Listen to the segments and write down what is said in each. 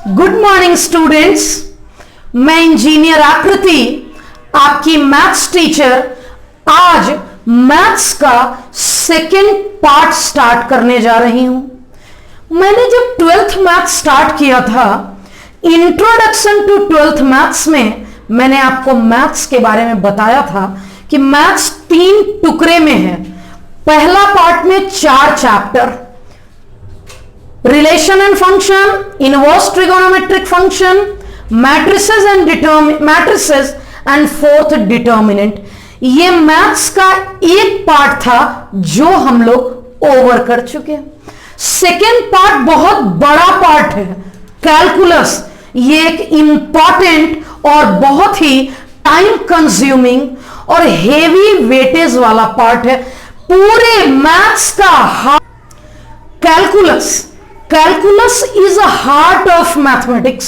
Good morning students, मैं engineer आकृति आपकी मैथ्स टीचर आज मैथ्स का सेकेंड पार्ट स्टार्ट करने जा रही हूं। मैंने जब 12th मैथ्स स्टार्ट किया था, इंट्रोडक्शन टू 12th मैथ्स में मैंने आपको मैथ्स के बारे में बताया था कि मैथ्स 3 टुकड़े में है। पहला पार्ट में 4 chapter, relation and function, inverse trigonometric function, matrices and fourth determinant. ये मैथ्स का एक पार्ट था जो हम लोग ओवर कर चुके। सेकेंड पार्ट बहुत बड़ा पार्ट है, कैलकुलस। ये एक इंपॉर्टेंट और बहुत ही टाइम कंज्यूमिंग और हेवी वेटेज वाला पार्ट है पूरे मैथ्स का। Calculus is a heart of mathematics.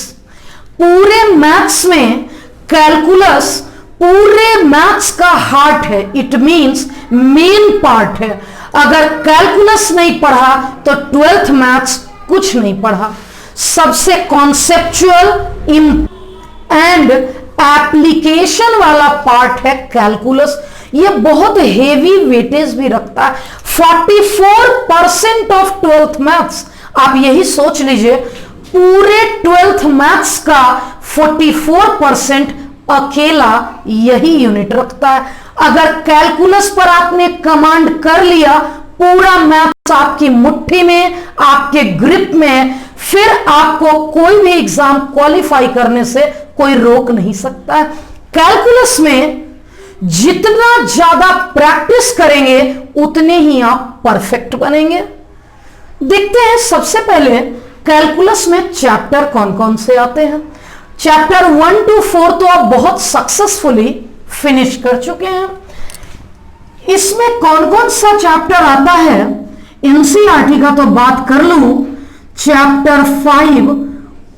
पूरे मैथ्स में कैलकुलस पूरे मैथ्स का हार्ट है। इट मींस मेन पार्ट है। अगर कैलकुलस नहीं पढ़ा तो 12th मैथ्स कुछ नहीं पढ़ा। सबसे कॉन्सेप्चुअल एंड एप्लीकेशन वाला पार्ट है कैलकुलस। ये बहुत हेवी वेटेज भी रखता है। 44% ऑफ 12th मैथ्स, आप यही सोच लीजिए, पूरे 12th मैथ्स का 44% अकेला यही यूनिट रखता है। अगर कैलकुलस पर आपने कमांड कर लिया, पूरा मैथ्स आपकी मुट्ठी में, आपके ग्रिप में, फिर आपको कोई भी एग्जाम क्वालिफाई करने से कोई रोक नहीं सकता है। कैलकुलस में जितना ज्यादा प्रैक्टिस करेंगे उतने ही आप परफेक्ट बनेंगे। देखते हैं सबसे पहले कैलकुलस में चैप्टर कौन कौन से आते हैं। चैप्टर 1 to 4 तो आप बहुत सक्सेसफुली फिनिश कर चुके हैं। इसमें कौन कौन सा चैप्टर आता है, एनसीईआरटी का तो बात कर लूं। Chapter 5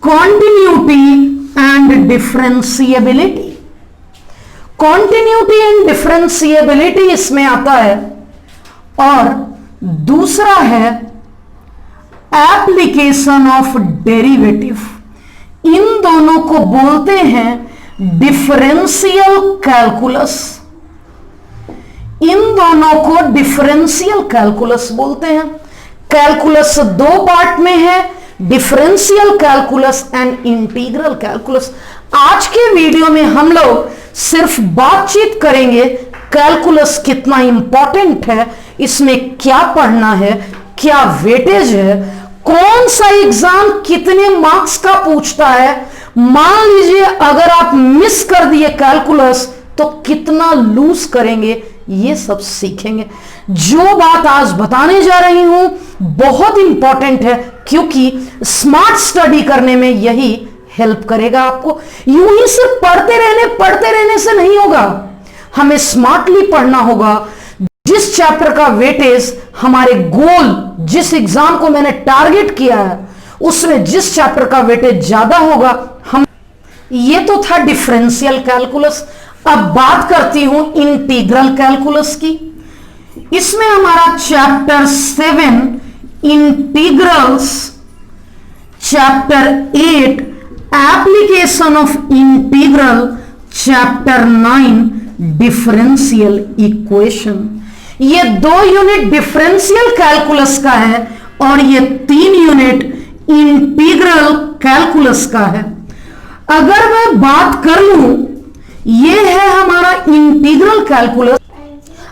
continuity and differentiability. Continuity and differentiability इसमें आता है, और दूसरा है एप्लीकेशन ऑफ डेरिवेटिव। इन दोनों को बोलते हैं डिफरेंशियल कैलकुलस। इन दोनों को डिफरेंशियल कैलकुलस बोलते हैं। कैलकुलस 2 पार्ट में है, differential calculus and integral calculus. आज के वीडियो में हम लोग सिर्फ बातचीत करेंगे कैलकुलस कितना इंपॉर्टेंट है, इसमें क्या पढ़ना है, क्या वेटेज है, कौन सा एग्जाम कितने मार्क्स का पूछता है। मान लीजिए अगर आप मिस कर दिए कैलकुलस तो कितना लूज करेंगे, ये सब सीखेंगे। जो बात आज बताने जा रही हूं बहुत इंपॉर्टेंट है, क्योंकि स्मार्ट स्टडी करने में यही हेल्प करेगा आपको। यूं ही सिर्फ पढ़ते रहने से नहीं होगा, हमें स्मार्टली पढ़ना होगा। जिस चैप्टर का वेटेज हमारे गोल, जिस एग्जाम को मैंने टारगेट किया है, उसमें जिस चैप्टर का वेटेज ज्यादा होगा हम। ये तो था डिफरेंशियल कैलकुलस। अब बात करती हूं इंटीग्रल कैलकुलस की। इसमें हमारा chapter 7 integrals, chapter 8 application of integral, chapter 9 differential equation. ये 2 यूनिट डिफरेंशियल कैलकुलस का है और ये 3 यूनिट इंटीग्रल कैलकुलस का है। अगर मैं बात कर लूं, ये है हमारा इंटीग्रल कैलकुलस।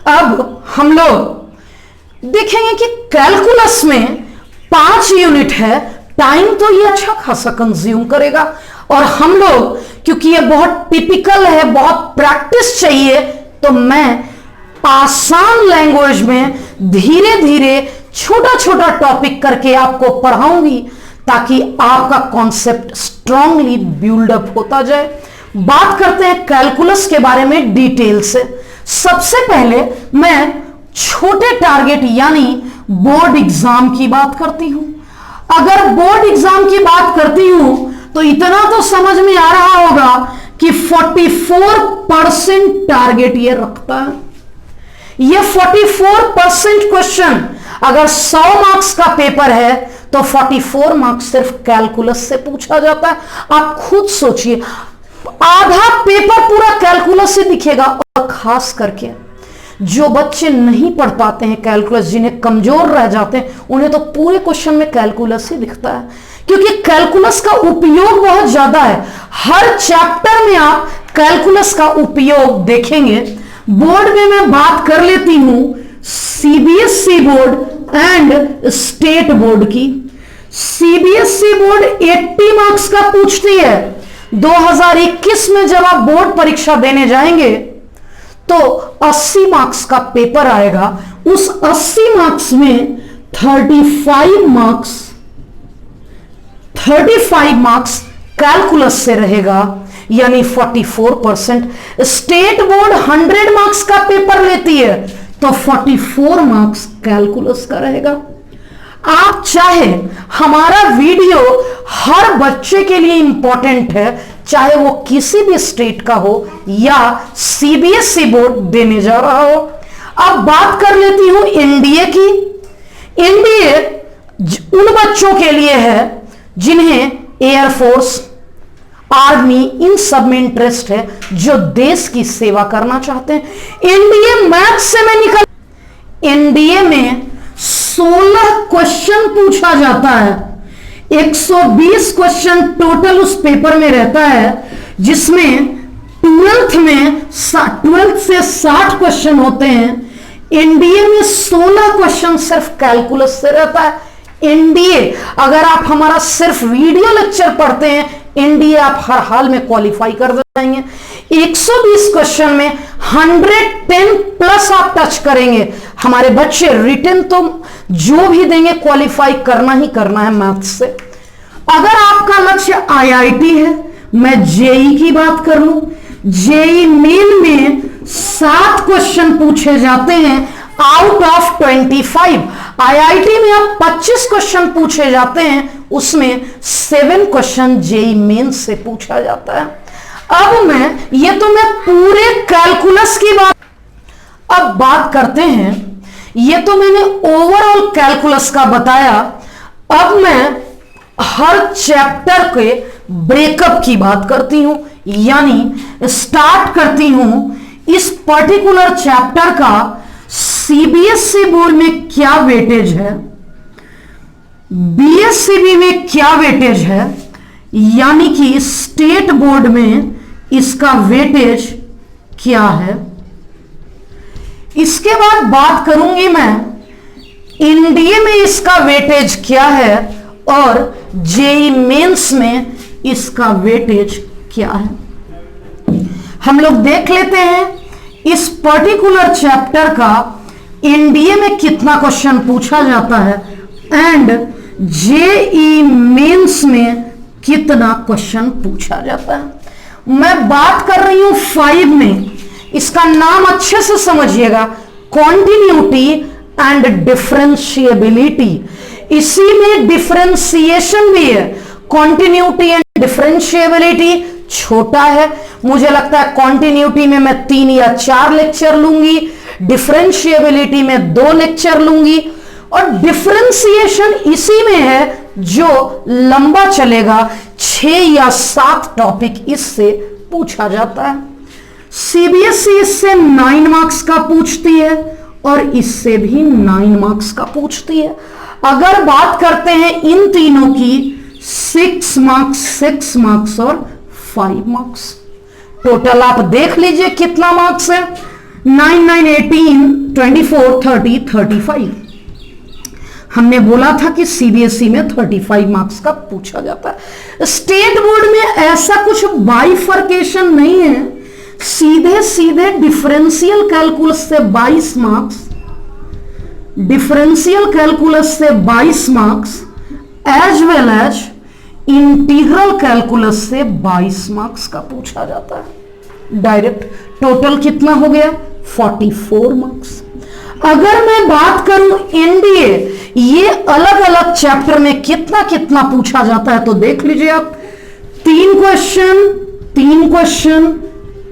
अब हम लोग देखेंगे कि कैलकुलस में 5 यूनिट है। टाइम तो ये अच्छा खासा कंज्यूम करेगा, और हम लोग क्योंकि ये बहुत टिपिकल है, बहुत प्रैक्टिस चाहिए, तो मैं आसान लैंग्वेज में धीरे धीरे छोटा छोटा टॉपिक करके आपको पढ़ाऊंगी, ताकि आपका कॉन्सेप्ट स्ट्रांगली बिल्डअप होता जाए। बात करते हैं कैलकुलस के बारे में डिटेल से। सबसे पहले मैं छोटे टारगेट यानी बोर्ड एग्जाम की बात करती हूं। अगर बोर्ड एग्जाम की बात करती हूं तो इतना तो समझ में आ रहा होगा कि 44% टारगेट ये रखता है। ये 44% क्वेश्चन, अगर 100 मार्क्स का पेपर है तो 44 मार्क्स सिर्फ कैलकुलस से पूछा जाता है। आप खुद सोचिए, आधा पेपर पूरा कैलकुलस से दिखेगा। और खास करके जो बच्चे नहीं पढ़ पाते हैं कैलकुलस, जिन्हें कमजोर रह जाते हैं, उन्हें तो पूरे क्वेश्चन में कैलकुलस ही दिखता है, क्योंकि कैलकुलस का उपयोग बहुत ज्यादा है। हर चैप्टर में आप कैलकुलस का उपयोग देखेंगे। बोर्ड में मैं बात कर लेती हूं CBSE board and state board की। सीबीएसई बोर्ड 80 मार्क्स का पूछती है। 2021 में जब आप बोर्ड परीक्षा देने जाएंगे तो 80 मार्क्स का पेपर आएगा। उस 80 मार्क्स में 35 मार्क्स कैलकुलस से रहेगा, यानी 44%। स्टेट बोर्ड 100 मार्क्स का पेपर लेती है तो 44 मार्क्स कैलकुलस का रहेगा। आप चाहे, हमारा वीडियो हर बच्चे के लिए इंपॉर्टेंट है, चाहे वो किसी भी स्टेट का हो या सीबीएसई बोर्ड देने जा रहा हो। अब बात कर लेती हूं एनडीए की। एनडीए उन बच्चों के लिए है जिन्हें एयरफोर्स, आर्मी, इन सब में इंटरेस्ट है, जो देश की सेवा करना चाहते हैं। एनडीए मैथ से मैं निकल, एनडीए में 16 क्वेश्चन पूछा जाता है। 120 क्वेश्चन टोटल उस पेपर में रहता है, जिसमें 12th से 60 क्वेश्चन होते हैं। एनडीए में 16 क्वेश्चन सिर्फ कैलकुलस से रहता है। एनडीए, अगर आप हमारा सिर्फ वीडियो लेक्चर पढ़ते हैं, एनडीए आप हर हाल में क्वालिफाई कर जाएंगे। 120 क्वेश्चन में 110 प्लस आप टच करेंगे। हमारे बच्चे रिटन तो जो भी देंगे क्वालिफाई करना ही करना है मैथ से। अगर आपका लक्ष्य आईआईटी है, मैं जेई की बात कर लूं, जेई मेन में 7 क्वेश्चन पूछे जाते हैं आउट ऑफ 25। आईआईटी में अब 25 क्वेश्चन पूछे जाते हैं, उसमें 7 क्वेश्चन जेई मेन से पूछा जाता है। अब मैं पूरे कैलकुलस की बात करते हैं। ये तो मैंने ओवरऑल कैलकुलस का बताया। अब मैं हर चैप्टर के ब्रेकअप की बात करती हूं, यानी स्टार्ट करती हूं इस पर्टिकुलर चैप्टर का सीबीएसई बोर्ड में क्या वेटेज है, बीएससीबी में क्या वेटेज है, यानी कि स्टेट बोर्ड में इसका वेटेज क्या है। इसके बाद बात करूंगी मैं एनडीए में इसका वेटेज क्या है और जेई मेंस में इसका वेटेज क्या है। हम लोग देख लेते हैं इस पर्टिकुलर चैप्टर का एनडीए में कितना क्वेश्चन पूछा जाता है एंड जेई मेंस में कितना क्वेश्चन पूछा जाता है। मैं बात कर रही हूं 5 में, इसका नाम अच्छे से समझिएगा, कॉन्टिन्यूटी एंड डिफरेंशिएबिलिटी। इसी में डिफरेंशिएशन भी है। कॉन्टिन्यूटी एंड डिफरेंशिएबिलिटी छोटा है, मुझे लगता है कॉन्टिन्यूटी में मैं 3 या 4 लेक्चर लूंगी, डिफरेंशिएबिलिटी में 2 लेक्चर लूंगी, और डिफरेंशिएशन इसी में है जो लंबा चलेगा, 6 या 7 टॉपिक इससे पूछा जाता है। सीबीएसई इससे 9 मार्क्स का पूछती है और इससे भी 9 मार्क्स का पूछती है। अगर बात करते हैं इन तीनों की, 6 मार्क्स, 6 मार्क्स और 5 मार्क्स, टोटल आप देख लीजिए कितना मार्क्स है। 9, 9, 18, 24, 30, 35। हमने बोला था कि सीबीएसई में 35 मार्क्स का पूछा जाता है। स्टेट बोर्ड में ऐसा कुछ बाइफर्केशन नहीं है, सीधे सीधे डिफरेंशियल कैलकुलस से 22 मार्क्स, डिफरेंशियल कैलकुलस से 22 marks, as well as integral calculus से 22 मार्क्स का पूछा जाता है डायरेक्ट। टोटल कितना हो गया? 44 मार्क्स। अगर मैं बात करूं एनडीए, ये अलग अलग चैप्टर में कितना कितना पूछा जाता है तो देख लीजिए आप, 3 क्वेश्चन, 3 क्वेश्चन,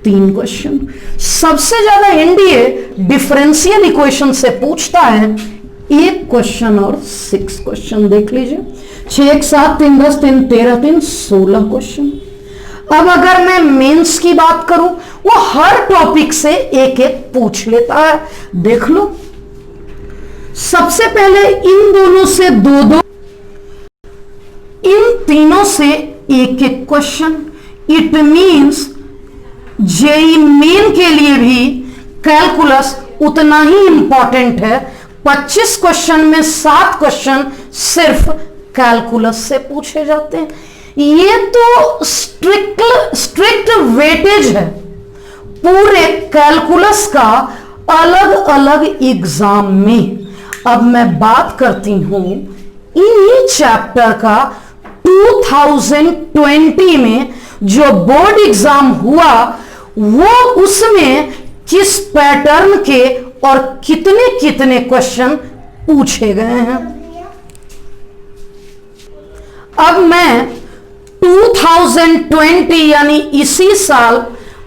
3 क्वेश्चन। सबसे ज्यादा एनडीए डिफरेंशियल इक्वेशन से पूछता है एक क्वेश्चन और 6 क्वेश्चन देख लीजिए। 6 1 7 3 10 3 13 3 16 क्वेश्चन। अब अगर मैं मेंस की बात करूं, वो हर टॉपिक से एक एक पूछ लेता है। देख लो, सबसे पहले इन दोनों से 2-2, इन तीनों से एक एक question. It means JEE main के लिए भी कैलकुलस उतना ही इंपॉर्टेंट है। 25 क्वेश्चन में 7 क्वेश्चन सिर्फ कैलकुलस से पूछे जाते हैं। ये तो स्ट्रिक्ट वेटेज है पूरे कैलकुलस का अलग अलग एग्जाम में। अब मैं बात करती हूं इन्हीं चैप्टर का 2020 में जो बोर्ड एग्जाम हुआ, वो उसमें किस पैटर्न के और कितने कितने क्वेश्चन पूछे गए हैं। अब मैं 2020 यानी इसी साल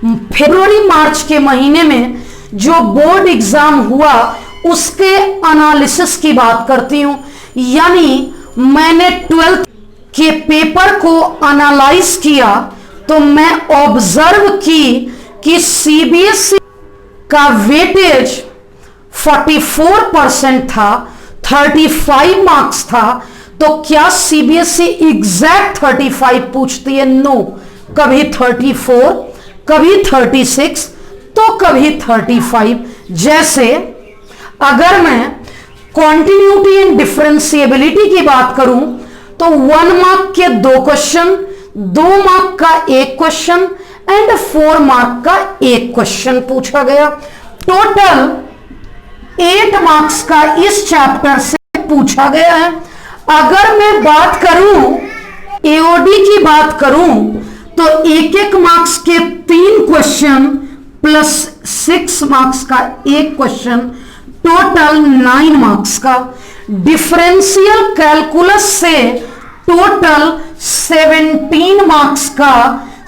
फरवरी मार्च के महीने में जो बोर्ड एग्जाम हुआ उसके एनालिसिस की बात करती हूं। यानी मैंने 12th के पेपर को एनालाइज किया तो मैं ऑब्जर्व की कि सीबीएसई का वेटेज 44% था, 35 मार्क्स था। तो क्या सीबीएसई एग्जैक्ट 35 पूछती है? नो, कभी 34, कभी 36, तो कभी 35। जैसे अगर मैं कॉन्टिन्यूटी एंड डिफरेंशिएबिलिटी की बात करूं तो 1 मार्क के 2 क्वेश्चन, 2 मार्क का 1 क्वेश्चन एंड 4 मार्क का 1 क्वेश्चन पूछा गया। टोटल 8 मार्क्स का इस चैप्टर से पूछा गया है। अगर मैं बात करूं एओडी की बात करूं तो 1-1 मार्क्स के 3 क्वेश्चन प्लस 6 मार्क्स का 1 क्वेश्चन, टोटल 9 मार्क्स का। डिफरेंशियल कैलकुलस से टोटल 17 मार्क्स का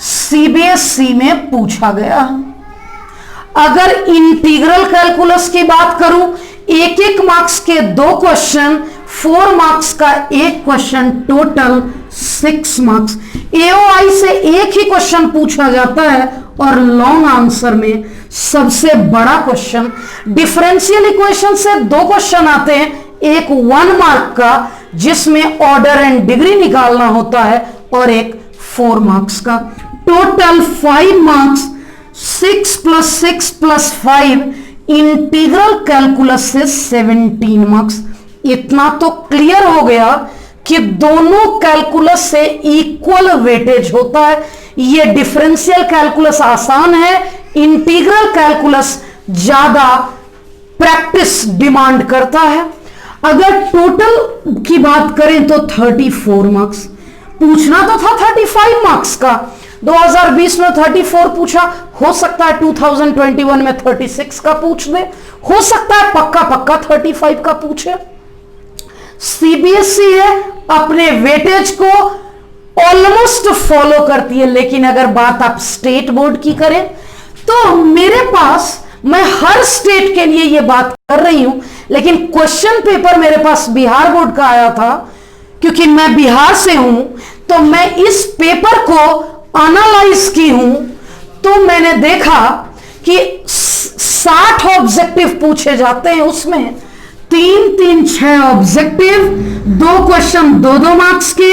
सीबीएसई में पूछा गया। अगर इंटीग्रल कैलकुलस की बात करूं, 1-1 मार्क्स के 2 क्वेश्चन, 4 मार्क्स का 1 क्वेश्चन, टोटल 6 मार्क्स। एओआई से एक ही क्वेश्चन पूछा जाता है और लॉन्ग आंसर में सबसे बड़ा क्वेश्चन। डिफरेंशियल इक्वेशन से 2 क्वेश्चन आते हैं, एक 1 मार्क का जिसमें ऑर्डर एंड डिग्री निकालना होता है और एक 4 मार्क्स का। टोटल 5 मार्क्स, 6 + 6 + 5 इंटीग्रल कैलकुलस से 17 मार्क्स। इतना तो क्लियर हो गया कि दोनों कैलकुलस से इक्वल वेटेज होता है। ये डिफरेंशियल कैलकुलस आसान है, इंटीग्रल कैलकुलस ज्यादा प्रैक्टिस डिमांड करता है। अगर टोटल की बात करें तो 34 मार्क्स। पूछना तो था 35 मार्क्स का, 2020 में 34 पूछा, हो सकता है 2021 में 36 का पूछ दे, हो सकता है पक्का पक्का 35 का पूछे। सीबीएसई है अपने वेटेज को ऑलमोस्ट फॉलो करती है। लेकिन अगर बात आप स्टेट बोर्ड की करें तो मेरे पास, मैं हर स्टेट के लिए यह बात कर रही हूं, लेकिन क्वेश्चन पेपर मेरे पास बिहार बोर्ड का आया था। क्योंकि मैं बिहार से हूं तो मैं इस पेपर को एनालाइज की हूं, तो मैंने देखा कि 60 ऑब्जेक्टिव पूछे जाते हैं। उसमें 3-3 6 ऑब्जेक्टिव, 2 क्वेश्चन 2-2 मार्क्स के,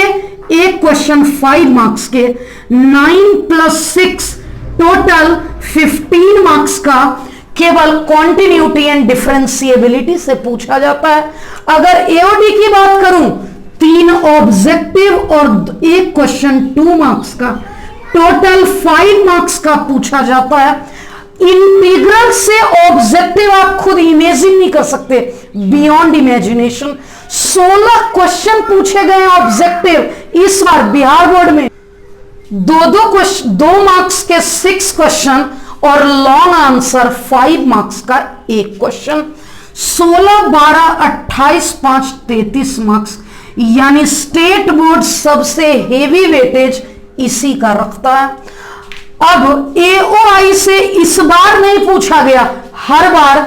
1 क्वेश्चन 5 मार्क्स के, 9 + 6 टोटल 15 मार्क्स का केवल कॉन्टिन्यूटी एंड डिफरेंशिएबिलिटी से पूछा जाता है। अगर एओडी की बात करूं, 3 ऑब्जेक्टिव और 1 क्वेश्चन 2 मार्क्स का, टोटल 5 मार्क्स का पूछा जाता है। इंटीग्रल से ऑब्जेक्टिव आप खुद इमेजिन नहीं कर सकते, बियॉन्ड इमेजिनेशन। 16 क्वेश्चन पूछे गए ऑब्जेक्टिव इस बार बिहार बोर्ड में। 2 मार्क्स के 6 क्वेश्चन और लॉन्ग आंसर 5 मार्क्स का 1 क्वेश्चन। 16, 12, 28, 5, 33 मार्क्स। यानी स्टेट बोर्ड सबसे हेवी वेटेज इसी का रखता है। अब एओआई से इस बार नहीं पूछा गया, हर बार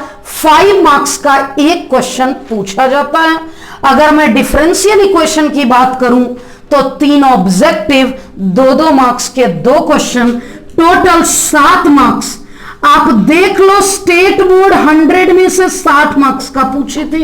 5 मार्क्स का एक क्वेश्चन पूछा जाता है। अगर मैं डिफरेंशियल इक्वेशन की बात करूं तो 3 ऑब्जेक्टिव, 2-2 मार्क्स के 2 क्वेश्चन, टोटल 7 मार्क्स। आप देख लो, स्टेट बोर्ड 100 में से 60 मार्क्स का पूछे थे,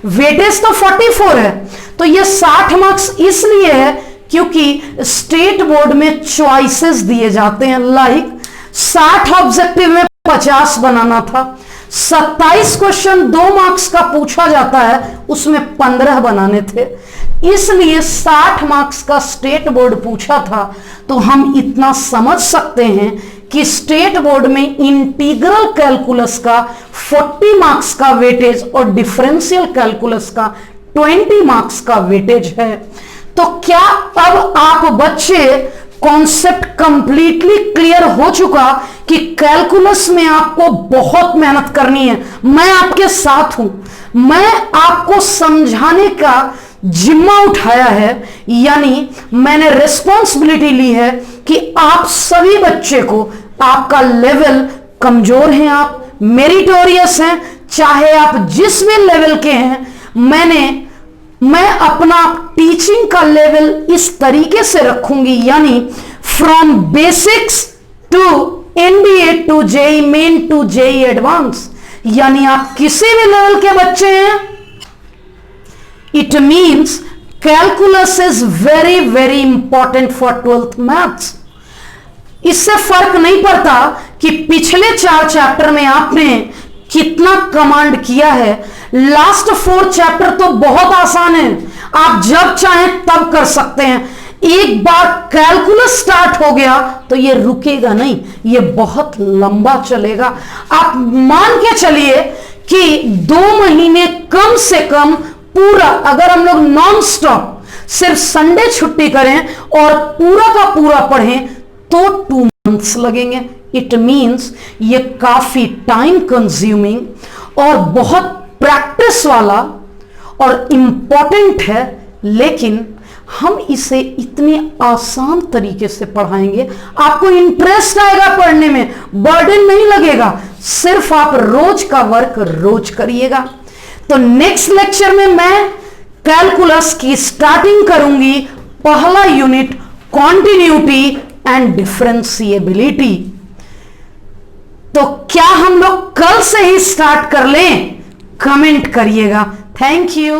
वेटेज तो 44 है। तो ये 60 मार्क्स इसलिए है क्योंकि स्टेट बोर्ड में चॉइसेस दिए जाते हैं। लाइक 60 ऑब्जेक्टिव में 50 बनाना था, 27 क्वेश्चन 2 मार्क्स का पूछा जाता है, उसमें 15 बनाने थे, इसलिए 60 मार्क्स का स्टेट बोर्ड पूछा था। तो हम इतना समझ सकते हैं कि स्टेट बोर्ड में इंटीग्रल कैलकुलस का 40 मार्क्स का वेटेज और डिफरेंशियल कैलकुलस का 20 मार्क्स का वेटेज है। तो क्या अब आप बच्चे कॉन्सेप्ट कंप्लीटली क्लियर हो चुका कि कैलकुलस में आपको बहुत मेहनत करनी है? मैं आपके साथ हूं, मैं आपको समझाने का जिम्मा उठाया है, यानी मैंने रिस्पॉन्सिबिलिटी ली है कि आप सभी बच्चे को, आपका लेवल कमजोर है, आप मेरिटोरियस हैं, चाहे आप जिस भी लेवल के हैं, मैं अपना टीचिंग का लेवल इस तरीके से रखूंगी, यानी from basics to NDA to JEE Main to JEE Advance, यानी आप किसी भी लेवल के बच्चे हैं। It means calculus is very very important for 12th maths. इससे फर्क नहीं पड़ता कि पिछले 4 चैप्टर में आपने कितना कमांड किया है, लास्ट 4 चैप्टर तो बहुत आसान है, आप जब चाहें तब कर सकते हैं। एक बार कैलकुलस स्टार्ट हो गया तो ये रुकेगा नहीं, ये बहुत लंबा चलेगा। आप मान के चलिए कि 2 महीने कम से कम पूरा, अगर हम लोग नॉन स्टॉप सिर्फ संडे छुट्टी करें और पूरा का पूरा पढ़ें तो 2 मंथ्स लगेंगे। इट मीन्स ये काफी टाइम कंज्यूमिंग और बहुत प्रैक्टिस वाला और इंपॉर्टेंट है, लेकिन हम इसे इतने आसान तरीके से पढ़ाएंगे, आपको इंटरेस्ट आएगा पढ़ने में, बर्डन नहीं लगेगा, सिर्फ आप रोज का वर्क रोज करिएगा। तो नेक्स्ट लेक्चर में मैं कैलकुलस की स्टार्टिंग करूंगी, पहला यूनिट कॉन्टिन्यूटी एंड डिफरेंशिएबिलिटी। तो क्या हम लोग कल से ही स्टार्ट कर लें? कमेंट करिएगा। Thank you.